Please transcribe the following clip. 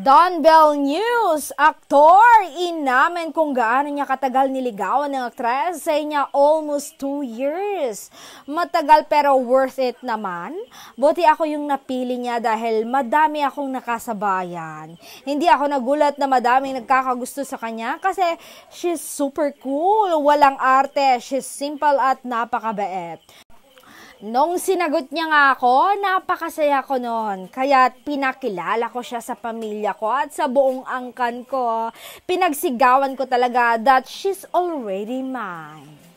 Don Bell News, aktor, inamin kung gaano niya katagal niligawan ng aktres, say niya almost 2 years. Matagal pero worth it naman. Buti ako yung napili niya dahil madami akong nakasabayan. Hindi ako nagulat na madaming nagkakagusto sa kanya kasi she's super cool, walang arte, she's simple at napakabait. Nung sinagot niya nga ako, napakasaya ko noon. Kaya pinakilala ko siya sa pamilya ko at sa buong angkan ko. Pinagsigawan ko talaga that she's already mine.